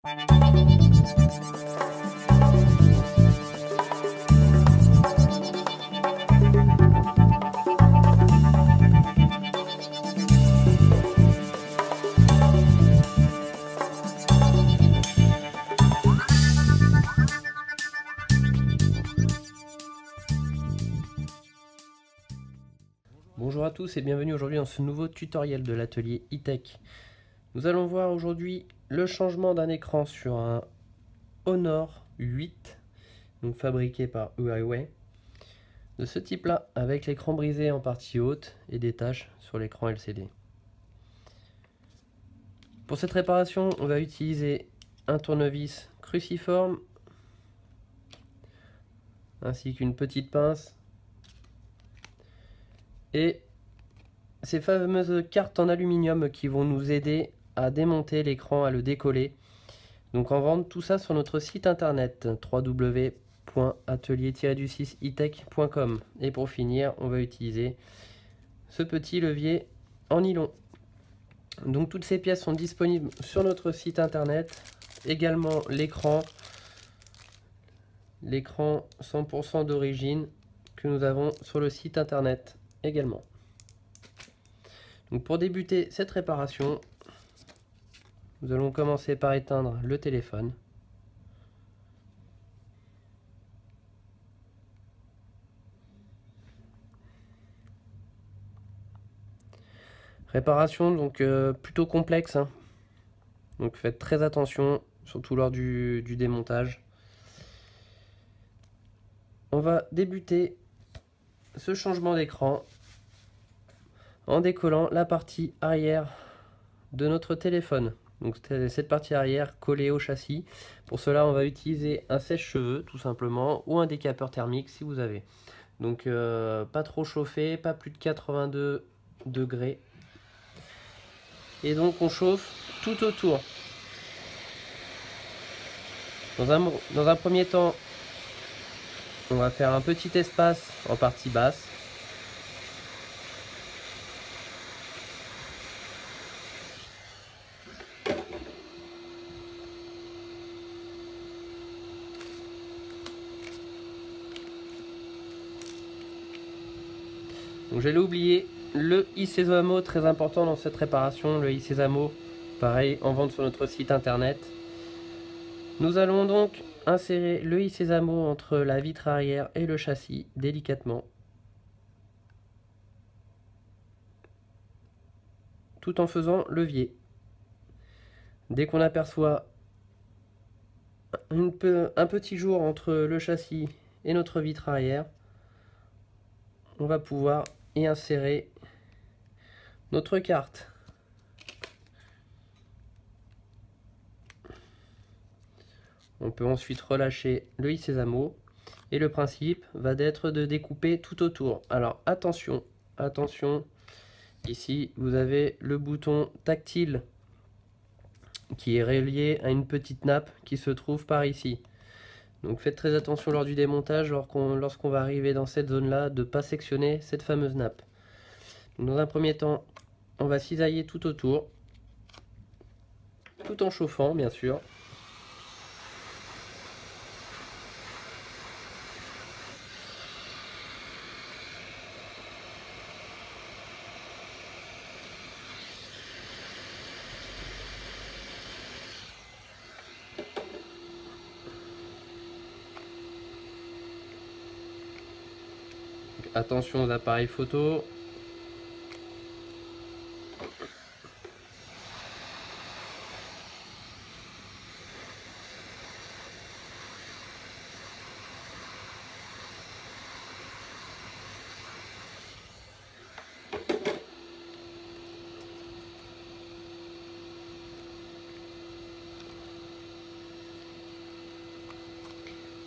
Bonjour à tous et bienvenue aujourd'hui dans ce nouveau tutoriel de l'atelier E-Tech. Nous allons voir aujourd'hui le changement d'un écran sur un Honor 8, donc fabriqué par Huawei, de ce type là, avec l'écran brisé en partie haute et des taches sur l'écran LCD. Pour cette réparation, on va utiliser un tournevis cruciforme ainsi qu'une petite pince et ces fameuses cartes en aluminium qui vont nous aider à démonter l'écran, à le décoller. Donc on vend tout ça sur notre site internet www.atelier-du6etech.com. Et pour finir, on va utiliser ce petit levier en nylon. Donc toutes ces pièces sont disponibles sur notre site internet. Également l'écran 100% d'origine que nous avons sur le site internet également. Donc pour débuter cette réparation, nous allons commencer par éteindre le téléphone. Réparation donc plutôt complexe, hein. Donc faites très attention, surtout lors du démontage. On va débuter ce changement d'écran en décollant la partie arrière de notre téléphone. Donc cette partie arrière collée au châssis. Pour cela, on va utiliser un sèche-cheveux tout simplement ou un décapeur thermique si vous avez. Donc pas trop chauffé, pas plus de 82 degrés. Et donc on chauffe tout autour. Dans un premier temps, on va faire un petit espace en partie basse. Donc j'allais oublier le i-Sésamo, très important dans cette réparation, le i-Sésamo, pareil en vente sur notre site internet. Nous allons donc insérer le i-Sésamo entre la vitre arrière et le châssis délicatement, tout en faisant levier. Dès qu'on aperçoit un petit jour entre le châssis et notre vitre arrière, on va pouvoir y insérer notre carte. On peut ensuite relâcher le i-Sésamo et le principe va d'être de découper tout autour. Alors attention, attention, ici vous avez le bouton tactile qui est relié à une petite nappe qui se trouve par ici. Donc faites très attention lors du démontage, lorsqu'on va arriver dans cette zone là, de ne pas sectionner cette fameuse nappe. Donc, dans un premier temps, on va cisailler tout autour, tout en chauffant bien sûr. Attention aux appareils photo.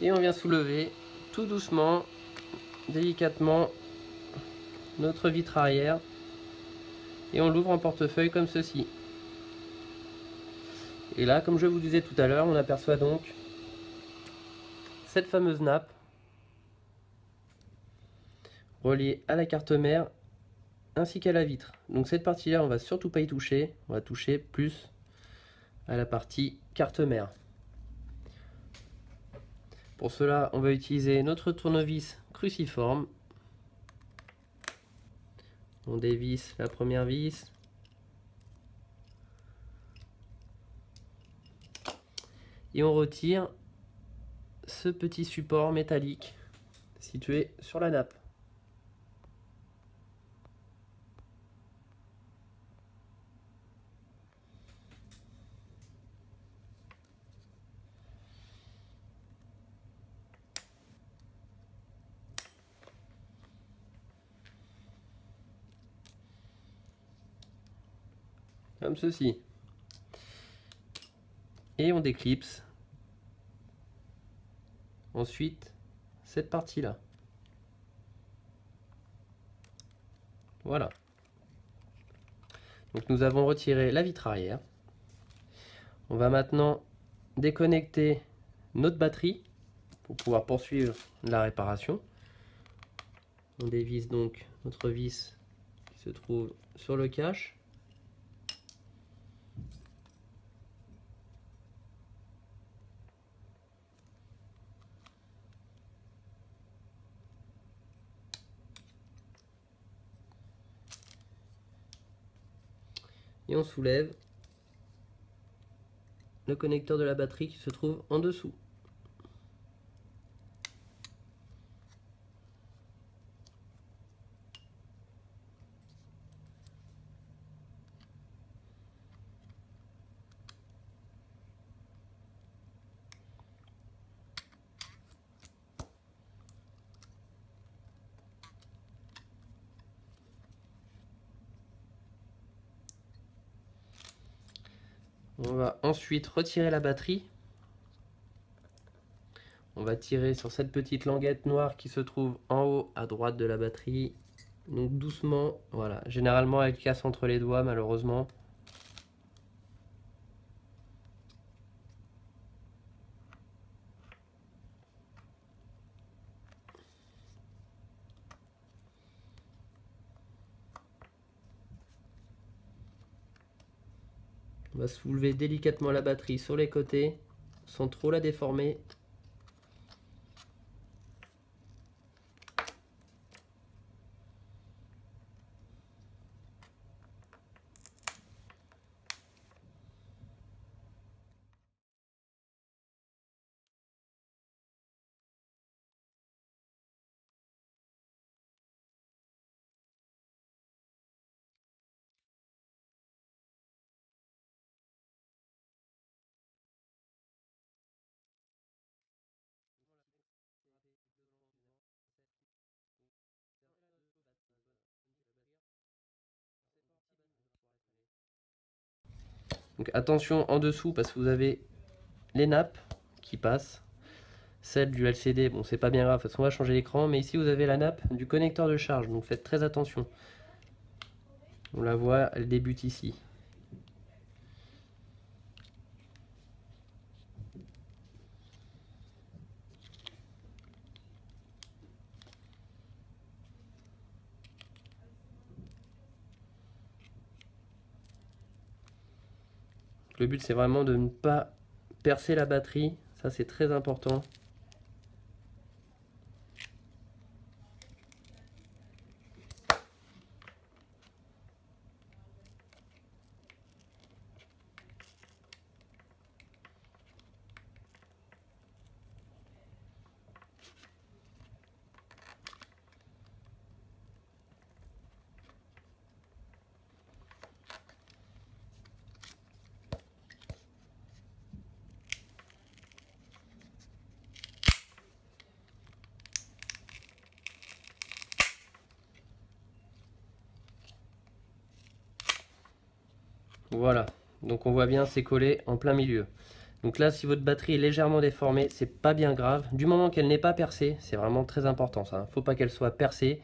Et on vient soulever tout doucement, délicatement, notre vitre arrière. Et on l'ouvre en portefeuille comme ceci. Et là, comme je vous disais tout à l'heure, on aperçoit donc cette fameuse nappe reliée à la carte mère ainsi qu'à la vitre. Donc cette partie-là, on va surtout pas y toucher. On va toucher plus à la partie carte mère. Pour cela, on va utiliser notre tournevis cruciforme. On dévisse la première vis. Et on retire ce petit support métallique situé sur la nappe. Comme ceci. Et on déclipse ensuite cette partie là. Voilà. Donc nous avons retiré la vitre arrière. On va maintenant déconnecter notre batterie pour pouvoir poursuivre la réparation. On dévisse donc notre vis qui se trouve sur le cache. Et on soulève le connecteur de la batterie qui se trouve en dessous. On va ensuite retirer la batterie. On va tirer sur cette petite languette noire qui se trouve en haut à droite de la batterie. Donc doucement, voilà. Généralement elle casse entre les doigts malheureusement. On va soulever délicatement la batterie sur les côtés sans trop la déformer. Donc attention en dessous parce que vous avez les nappes qui passent. Celle du LCD, bon c'est pas bien grave, parce qu'on va changer l'écran, mais ici vous avez la nappe du connecteur de charge, donc faites très attention. On la voit, elle débute ici. Le but c'est vraiment de ne pas percer la batterie, ça c'est très important. Voilà, donc on voit bien c'est collé en plein milieu. Donc là si votre batterie est légèrement déformée, c'est pas bien grave. Du moment qu'elle n'est pas percée, c'est vraiment très important ça. Faut pas qu'elle soit percée.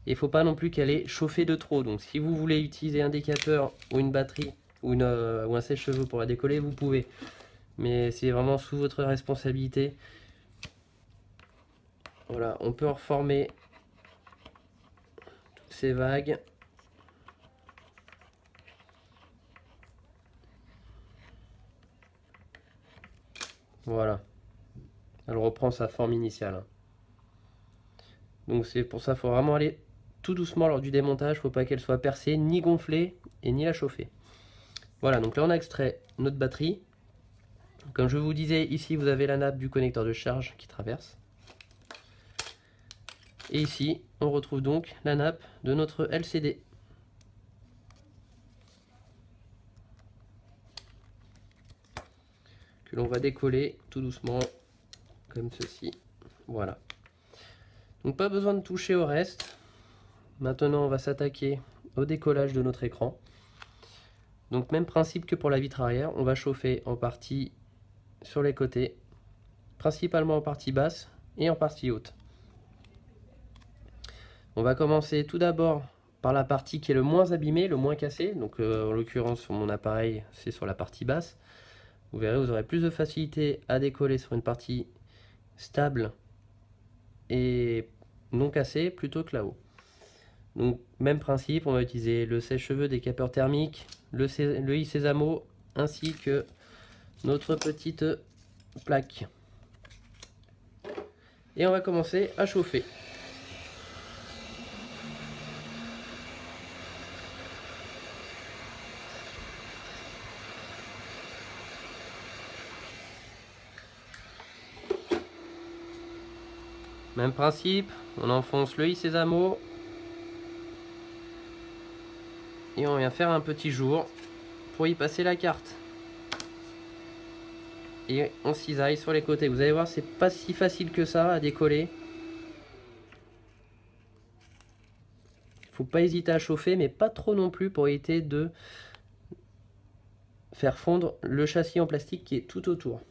Et il faut pas non plus qu'elle ait chauffé de trop. Donc si vous voulez utiliser un décapeur ou une batterie ou un sèche-cheveux pour la décoller, vous pouvez. Mais c'est vraiment sous votre responsabilité. Voilà, on peut reformer toutes ces vagues. Voilà, elle reprend sa forme initiale. Donc c'est pour ça qu'il faut vraiment aller tout doucement lors du démontage, il ne faut pas qu'elle soit percée, ni gonflée, et ni la chauffer. Voilà, donc là on a extrait notre batterie. Comme je vous disais, ici vous avez la nappe du connecteur de charge qui traverse. Et ici, on retrouve donc la nappe de notre LCD. Que l'on va décoller tout doucement, comme ceci. Voilà. Donc pas besoin de toucher au reste. Maintenant, on va s'attaquer au décollage de notre écran. Donc même principe que pour la vitre arrière, on va chauffer en partie sur les côtés, principalement en partie basse et en partie haute. On va commencer tout d'abord par la partie qui est le moins abîmée, le moins cassé. Donc en l'occurrence sur mon appareil, c'est sur la partie basse. Vous verrez, vous aurez plus de facilité à décoller sur une partie stable et non cassée plutôt que là-haut. Donc même principe, on va utiliser le sèche-cheveux décapeur thermique, le i-Sésamo ainsi que notre petite plaque. Et on va commencer à chauffer. Même principe, on enfonce le i-Sésamo et on vient faire un petit jour pour y passer la carte. Et on cisaille sur les côtés. Vous allez voir, c'est pas si facile que ça à décoller. Faut pas hésiter à chauffer, mais pas trop non plus pour éviter de faire fondre le châssis en plastique qui est tout autour.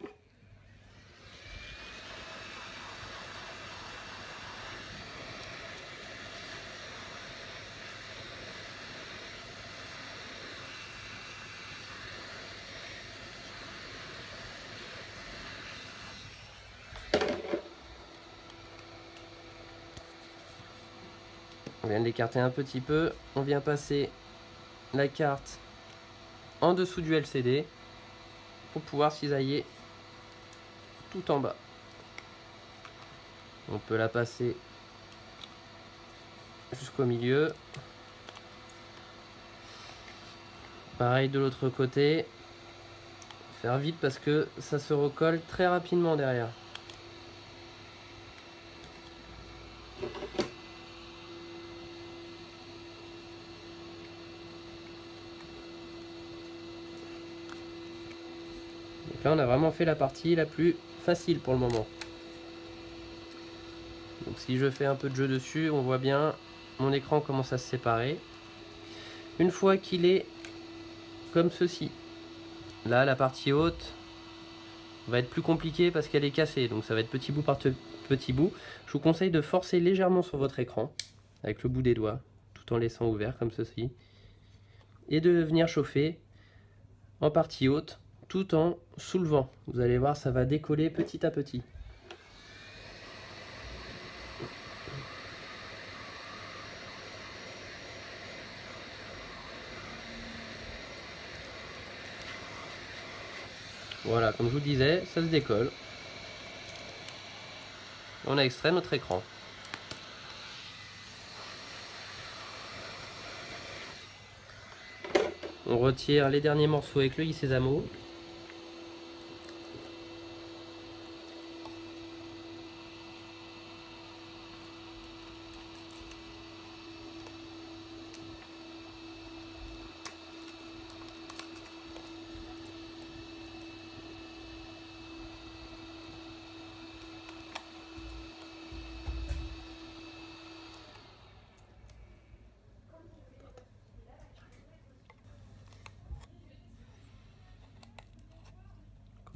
On vient de l'écarter un petit peu, on vient passer la carte en dessous du LCD pour pouvoir cisailler tout en bas. On peut la passer jusqu'au milieu. Pareil de l'autre côté. Faire vite parce que ça se recolle très rapidement derrière. Donc là on a vraiment fait la partie la plus facile pour le moment. Donc si je fais un peu de jeu dessus, on voit bien mon écran commence à se séparer. Une fois qu'il est comme ceci, là la partie haute va être plus compliquée parce qu'elle est cassée, donc ça va être petit bout par petit bout. Je vous conseille de forcer légèrement sur votre écran avec le bout des doigts, tout en laissant ouvert comme ceci, et de venir chauffer en partie haute tout en soulevant. Vous allez voir, ça va décoller petit à petit. Voilà, comme je vous disais, ça se décolle. On a extrait notre écran. On retire les derniers morceaux avec le i-Sésamo.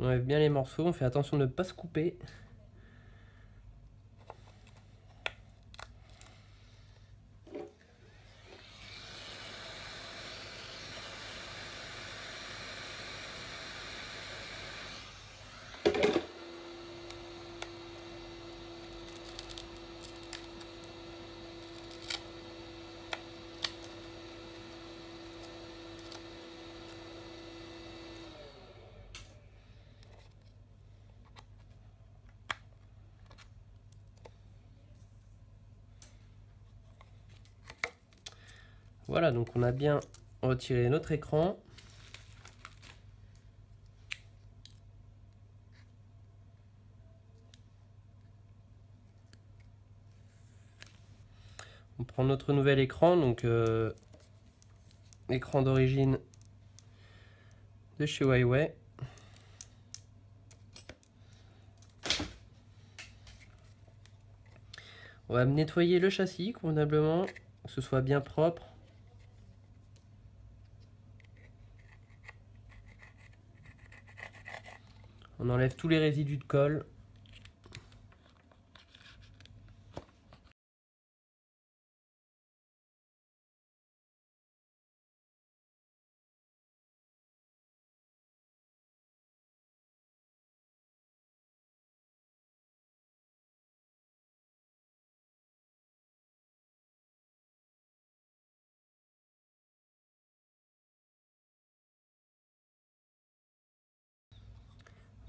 On enlève bien les morceaux, on fait attention de ne pas se couper. Voilà, donc on a bien retiré notre écran. On prend notre nouvel écran, donc écran d'origine de chez Huawei. On va nettoyer le châssis convenablement, que ce soit bien propre. On enlève tous les résidus de colle.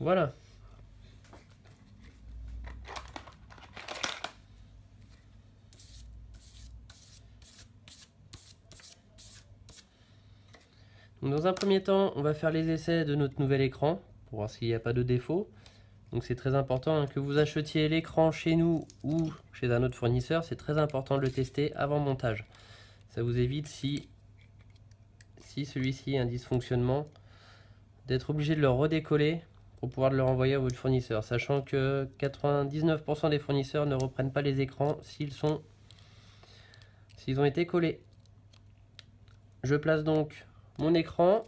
Voilà. Donc dans un premier temps, on va faire les essais de notre nouvel écran pour voir s'il n'y a pas de défaut. Donc c'est très important que vous achetiez l'écran chez nous ou chez un autre fournisseur. C'est très important de le tester avant montage. Ça vous évite, si celui-ci a un dysfonctionnement, d'être obligé de le redécoller pour pouvoir le renvoyer à votre fournisseur. Sachant que 99% des fournisseurs ne reprennent pas les écrans s'ils ont été collés. Je place donc mon écran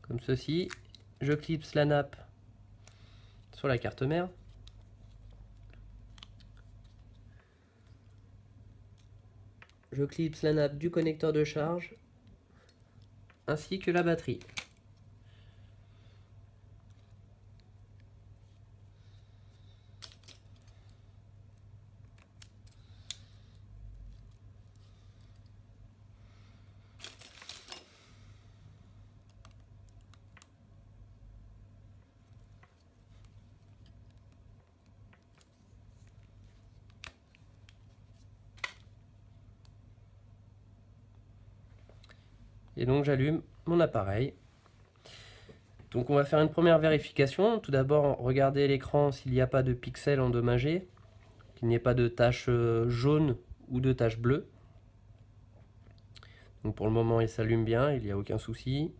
comme ceci. Je clipse la nappe sur la carte mère. Je clipse la nappe du connecteur de charge ainsi que la batterie. Et donc j'allume mon appareil. Donc on va faire une première vérification. Tout d'abord, regardez l'écran s'il n'y a pas de pixels endommagés, qu'il n'y ait pas de taches jaunes ou de taches bleues. Donc pour le moment, il s'allume bien, il n'y a aucun souci.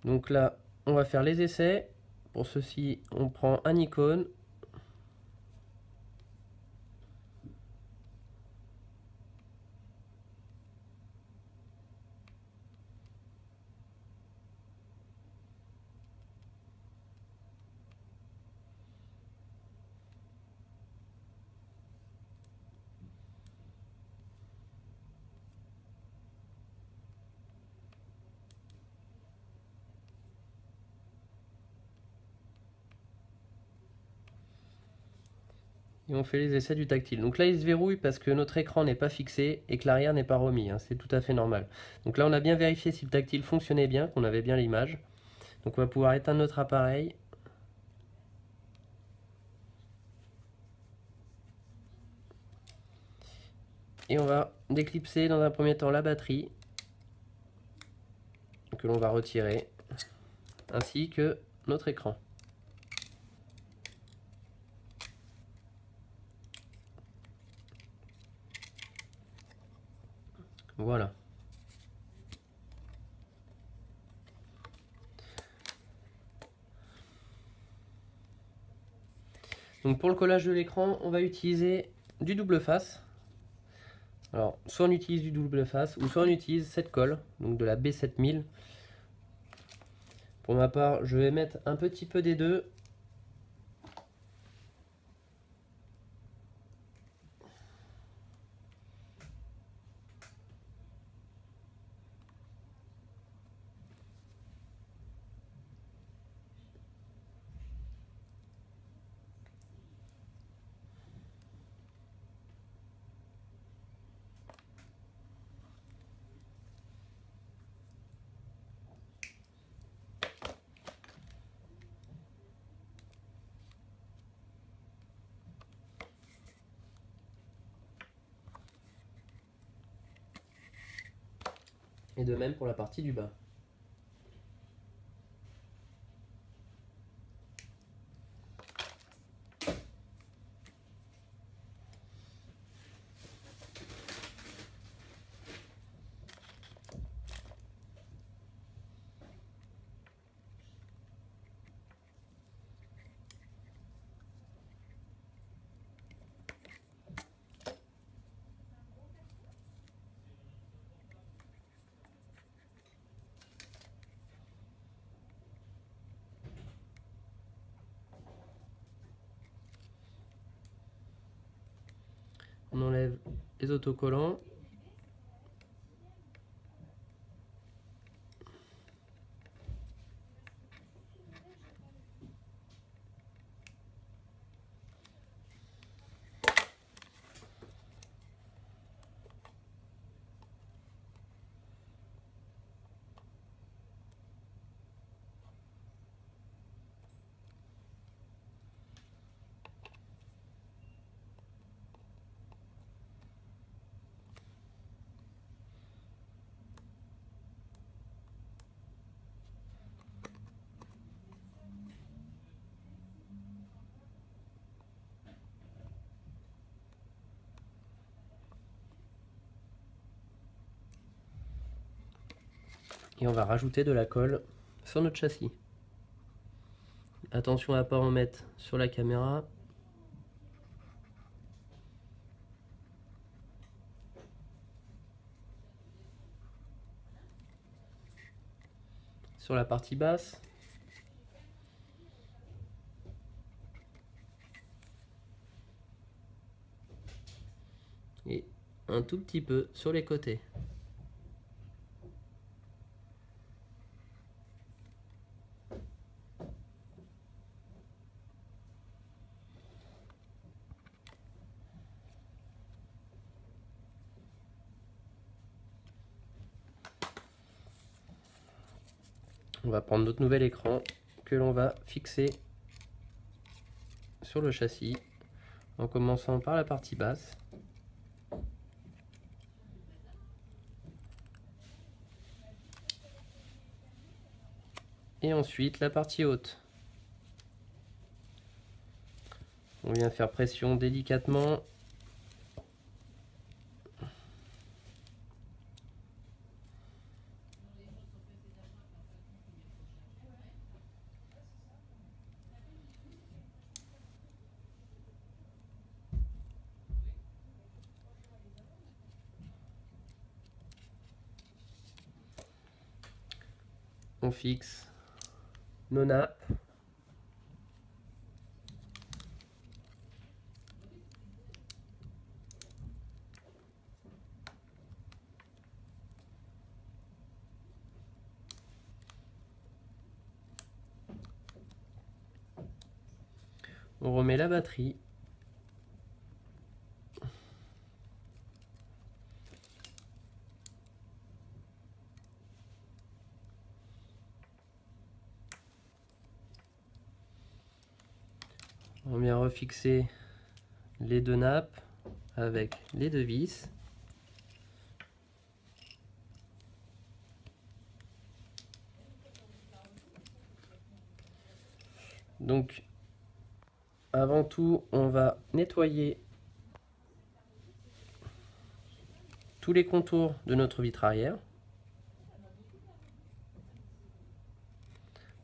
Donc là, on va faire les essais. Pour ceci, on prend un icône. Et on fait les essais du tactile. Donc là, il se verrouille parce que notre écran n'est pas fixé et que l'arrière n'est pas remis. C'est tout à fait normal. Donc là, on a bien vérifié si le tactile fonctionnait bien, qu'on avait bien l'image. Donc on va pouvoir éteindre notre appareil. Et on va déclipser dans un premier temps la batterie, que l'on va retirer, ainsi que notre écran. Voilà. Donc pour le collage de l'écran, on va utiliser du double face. Alors, soit on utilise du double face, ou soit on utilise cette colle, donc de la B7000. Pour ma part, je vais mettre un petit peu des deux. Et de même pour la partie du bas. On enlève les autocollants. Et on va rajouter de la colle sur notre châssis. Attention à ne pas en mettre sur la caméra. Sur la partie basse. Et un tout petit peu sur les côtés. On va prendre notre nouvel écran que l'on va fixer sur le châssis en commençant par la partie basse. Et ensuite la partie haute. On vient faire pression délicatement. On fixe nos nappes. On remet la batterie. On vient refixer les deux nappes avec les deux vis. Donc, avant tout, on va nettoyer tous les contours de notre vitre arrière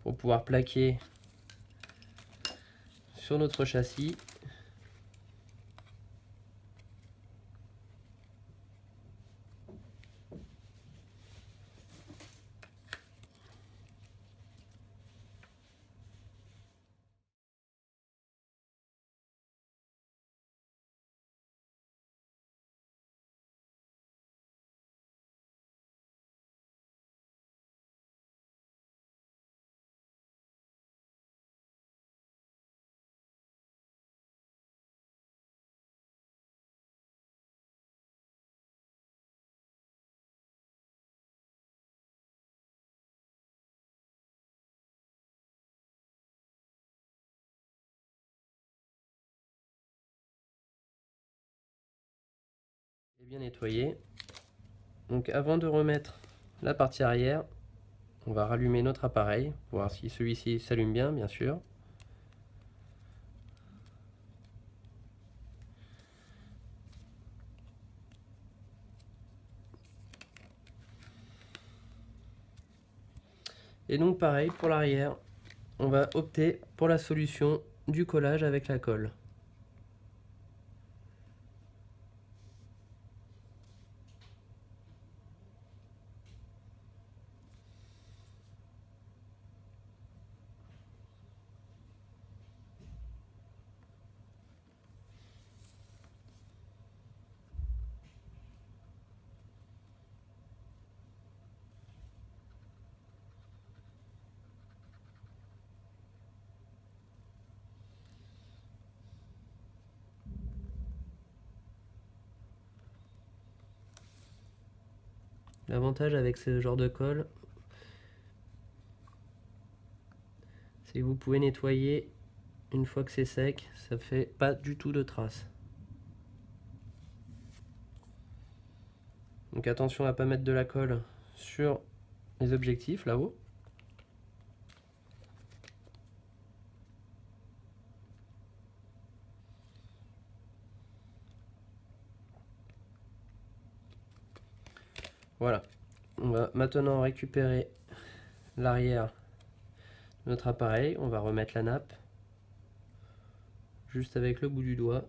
pour pouvoir plaquer sur notre châssis. Et bien nettoyer. Donc avant de remettre la partie arrière. On va rallumer notre appareil, pour voir si celui-ci s'allume bien sûr. Et donc pareil pour l'arrière, on va opter pour la solution du collage avec la colle. L'avantage avec ce genre de colle, c'est que vous pouvez nettoyer une fois que c'est sec, ça fait pas du tout de traces. Donc attention à ne pas mettre de la colle sur les objectifs là-haut. Voilà, on va maintenant récupérer l'arrière de notre appareil, on va remettre la nappe juste avec le bout du doigt.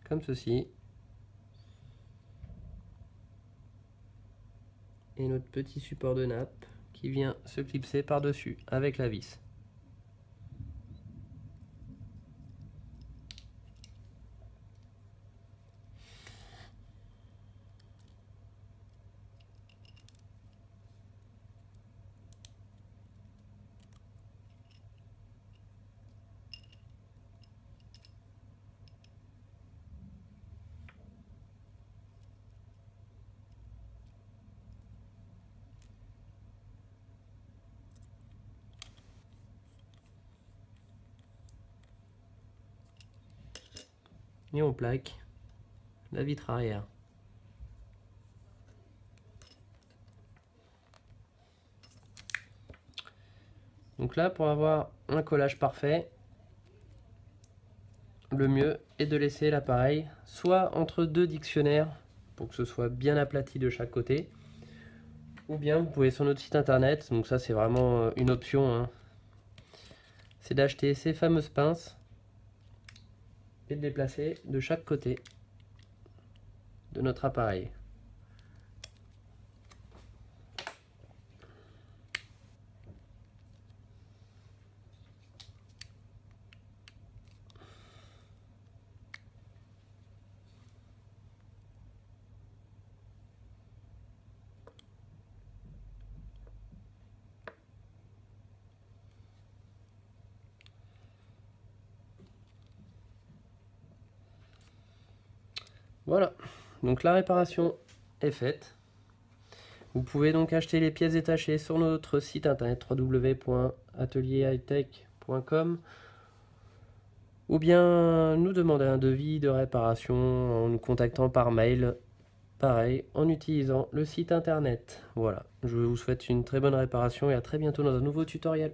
Comme ceci. Et notre petit support de nappe qui vient se clipser par-dessus avec la vis. Et on plaque la vitre arrière. Donc là, pour avoir un collage parfait, le mieux est de laisser l'appareil soit entre deux dictionnaires pour que ce soit bien aplati de chaque côté, ou bien vous pouvez sur notre site internet, donc ça c'est vraiment une option, hein, c'est d'acheter ces fameuses pinces et de les placer de chaque côté de notre appareil. Voilà, donc la réparation est faite. Vous pouvez donc acheter les pièces détachées sur notre site internet www.atelierhightech.com ou bien nous demander un devis de réparation en nous contactant par mail, pareil, en utilisant le site internet. Voilà, je vous souhaite une très bonne réparation et à très bientôt dans un nouveau tutoriel.